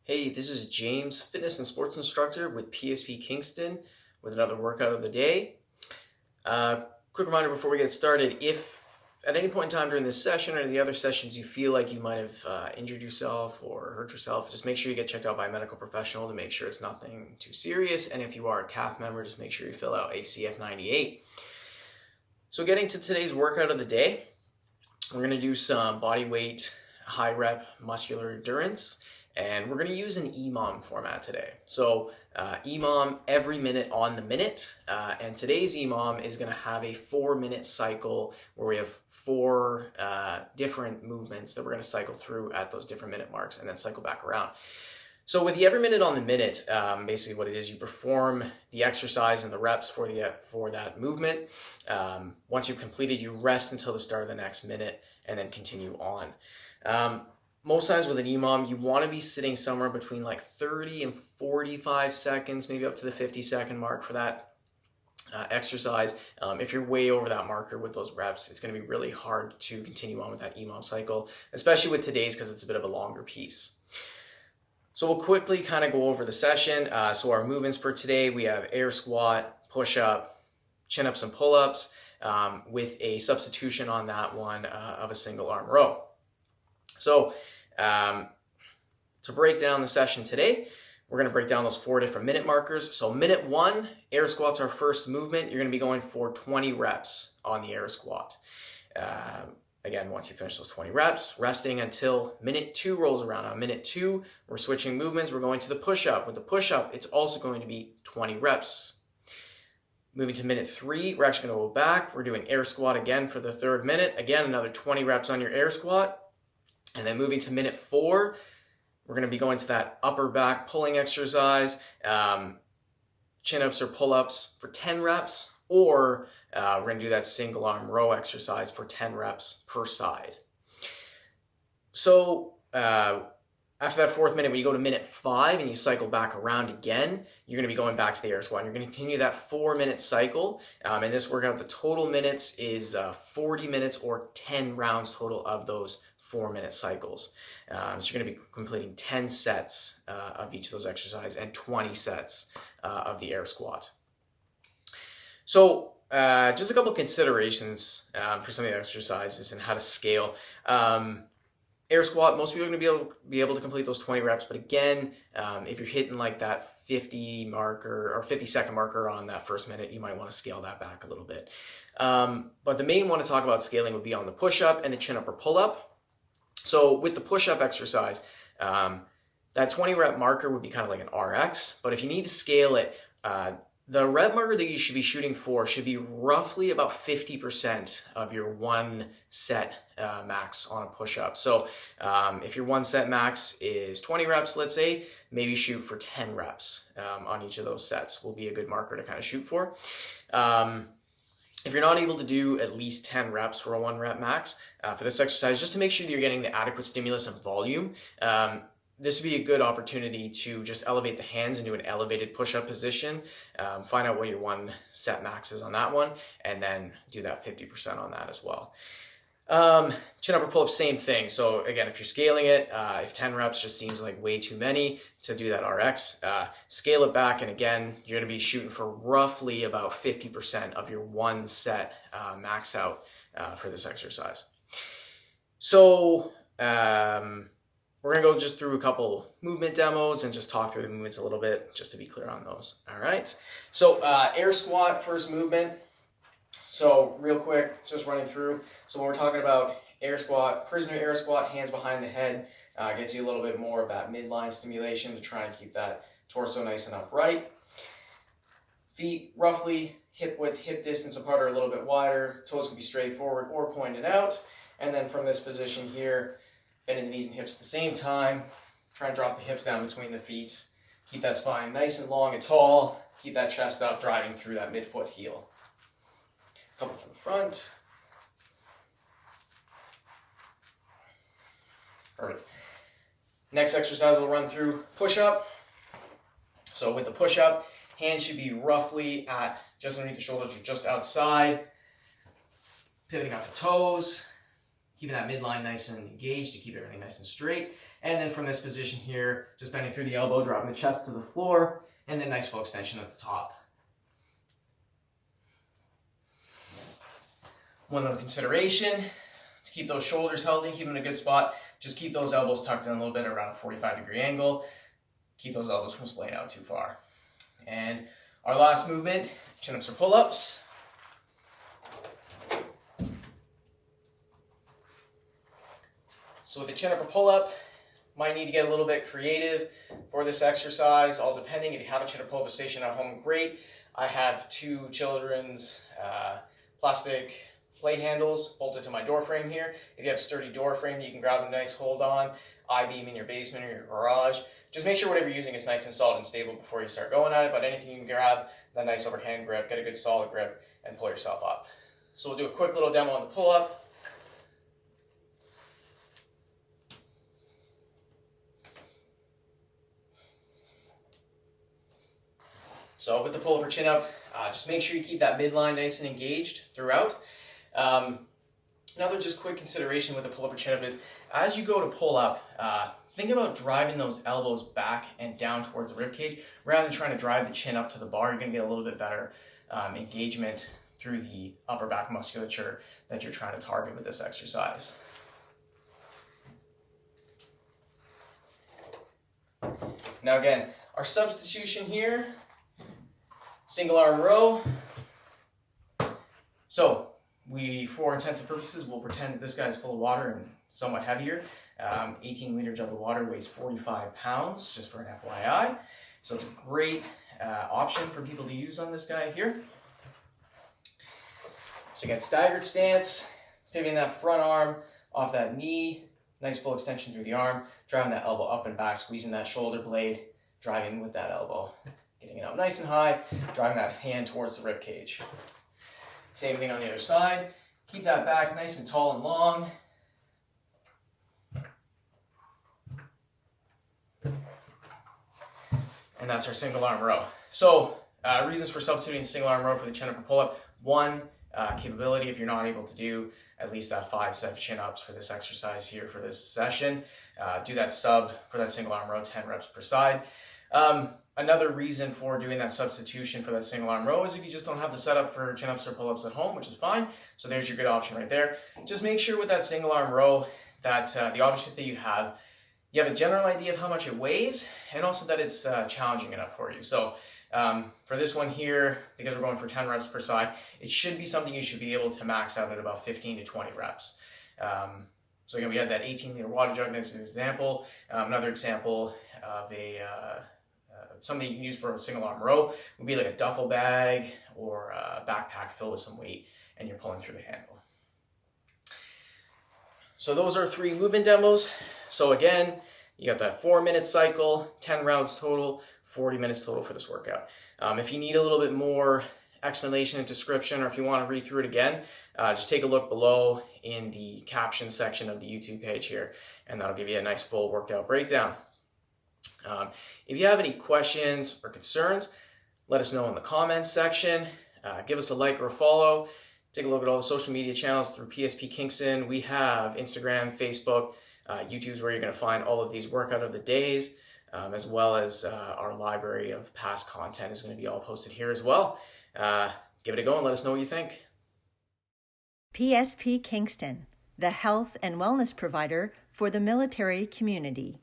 Hey, this is James, fitness and sports instructor with PSP Kingston with another workout of the day. Quick reminder before we get started, if at any point in time during this session or the other sessions you feel like you might have injured yourself or hurt yourself, just make sure you get checked out by a medical professional to make sure it's nothing too serious. And if you are a CAF member, just make sure you fill out a CF98. So getting to today's workout of the day, we're going to do some body weight, high rep muscular endurance. And we're going to use an EMOM format today. So EMOM every minute on the minute. And today's EMOM is going to have a 4-minute cycle where we have 4 different movements that we're going to cycle through at those different minute marks and then cycle back around. So with the every minute on the minute, basically what it is, you perform the exercise and the reps for that movement. Once you've completed, you rest until the start of the next minute and then continue on. Most times with an EMOM, you want to be sitting somewhere between like 30 and 45 seconds, maybe up to the 50-second mark for that exercise. If you're way over that marker with those reps, it's going to be really hard to continue on with that EMOM cycle, especially with today's because it's a bit of a longer piece. So we'll quickly kind of go over the session. So our movements for today, we have air squat, push-up, chin-ups and pull-ups with a substitution on that one of a single arm row. So to break down the session today, we're going to break down those 4 different minute markers. So minute 1, air squat's our first movement. You're going to be going for 20 reps on the air squat. Again, once you finish those 20 reps, resting until minute 2 rolls around. On minute 2, we're switching movements. We're going to the push-up. With the push-up, it's also going to be 20 reps. Moving to minute 3, we're actually going to go back. We're doing air squat again for the 3rd minute. Again, another 20 reps on your air squat. And then moving to minute 4, we're going to be going to that upper back pulling exercise, chin-ups or pull-ups for 10 reps, or we're going to do that single arm row exercise for 10 reps per side. So after that 4th minute, when you go to minute 5 and you cycle back around again, you're going to be going back to the air squat. You're going to continue that 4-minute cycle. In this workout, the total minutes is 40 minutes or 10 rounds total of those 4-minute cycles. So you're going to be completing 10 sets of each of those exercises and 20 sets of the air squat. So just a couple of considerations for some of the exercises and how to scale. Air squat, most people are going to be able to complete those 20 reps, but again, if you're hitting like that 50 marker or 50-second marker on that 1st minute, you might want to scale that back a little bit. But the main one to talk about scaling would be on the push-up and the chin-up or pull-up. So with the push-up exercise, that 20 rep marker would be kind of like an RX, but if you need to scale it, the rep marker that you should be shooting for should be roughly about 50% of your 1 set max on a push-up. So if your 1 set max is 20 reps, let's say, maybe shoot for 10 reps on each of those sets will be a good marker to kind of shoot for. If you're not able to do at least 10 reps for a 1 rep max for this exercise, just to make sure that you're getting the adequate stimulus and volume, this would be a good opportunity to just elevate the hands into an elevated push-up position, find out what your 1 set max is on that one, and then do that 50% on that as well. Chin-up or pull-up, same thing. So again, if you're scaling it, if 10 reps just seems like way too many to do that RX, scale it back, and again, you're going to be shooting for roughly about 50% of your 1 set max out for this exercise. So we're going to go just through a couple movement demos and just talk through the movements a little bit, just to be clear on those. All right. So air squat, first movement. So real quick, just running through. So when we're talking about air squat, prisoner air squat, hands behind the head, gets you a little bit more of that midline stimulation to try and keep that torso nice and upright. Feet roughly hip width, hip distance apart or a little bit wider. Toes can be straight forward or pointed out. And then from this position here, bending the knees and hips at the same time. Try and drop the hips down between the feet. Keep that spine nice and long and tall. Keep that chest up, driving through that midfoot heel. Couple from the front. Perfect. Next exercise we'll run through push-up. So with the push-up, hands should be roughly at just underneath the shoulders or just outside. Pivoting off the toes. keeping that midline nice and engaged to keep everything nice and straight. And then from this position here, just bending through the elbow, dropping the chest to the floor, and then nice full extension at the top. One little consideration, to keep those shoulders healthy, keep them in a good spot, just keep those elbows tucked in a little bit around a 45-degree angle. Keep those elbows from splaying out too far. And our last movement, chin-ups or pull-ups. So with the chin-up or pull-up, might need to get a little bit creative for this exercise, all depending. If you have a chin-up pull-up station at home, great. I have 2 children's plastic plate handles bolted to my door frame here. If you have a sturdy door frame, you can grab a nice hold on, I-beam in your basement or your garage. Just make sure whatever you're using is nice and solid and stable before you start going at it, but anything you can grab, that nice overhand grip, get a good solid grip, and pull yourself up. So we'll do a quick little demo on the pull-up. So with the pull-up or chin-up, just make sure you keep that midline nice and engaged throughout. Another just quick consideration with the pull-up or chin-up is, as you go to pull up, think about driving those elbows back and down towards the ribcage, rather than trying to drive the chin up to the bar. You're going to get a little bit better engagement through the upper back musculature that you're trying to target with this exercise. Now again, our substitution here, single arm row. So we, for intensive purposes, will pretend that this guy is full of water and somewhat heavier. 18-liter jug of water weighs 45 pounds, just for an FYI. So it's a great option for people to use on this guy here. So again, staggered stance, pivoting that front arm off that knee, nice full extension through the arm, driving that elbow up and back, squeezing that shoulder blade, driving with that elbow. Getting it up nice and high, driving that hand towards the rib cage. Same thing on the other side. Keep that back nice and tall and long. And that's our single arm row. So reasons for substituting the single arm row for the chin up or pull up. One, capability, if you're not able to do at least that 5 set of chin ups for this exercise here for this session, do that sub for that single arm row, 10 reps per side. Another reason for doing that substitution for that single arm row is if you just don't have the setup for chin ups or pull ups at home, which is fine. So there's your good option right there. Just make sure with that single arm row that the object that you have a general idea of how much it weighs, and also that it's challenging enough for you. So for this one here, because we're going for 10 reps per side, it should be something you should be able to max out at about 15 to 20 reps. So again, we had that 18-liter water jug as an example. Another example of something you can use for a single arm row would be like a duffel bag or a backpack filled with some weight, and you're pulling through the handle. So those are 3 movement demos. So again, you got that 4-minute cycle, 10 rounds total, 40 minutes total for this workout. If you need a little bit more explanation and description, or if you want to read through it again, just take a look below in the caption section of the YouTube page here, and that'll give you a nice full workout breakdown. If you have any questions or concerns, let us know in the comments section. Give us a like or a follow. Take a look at all the social media channels through PSP Kingston. We have Instagram, Facebook, YouTube is where you're going to find all of these workout of the days, as well as our library of past content is going to be all posted here as well. Give it a go and let us know what you think. PSP Kingston, the health and wellness provider for the military community.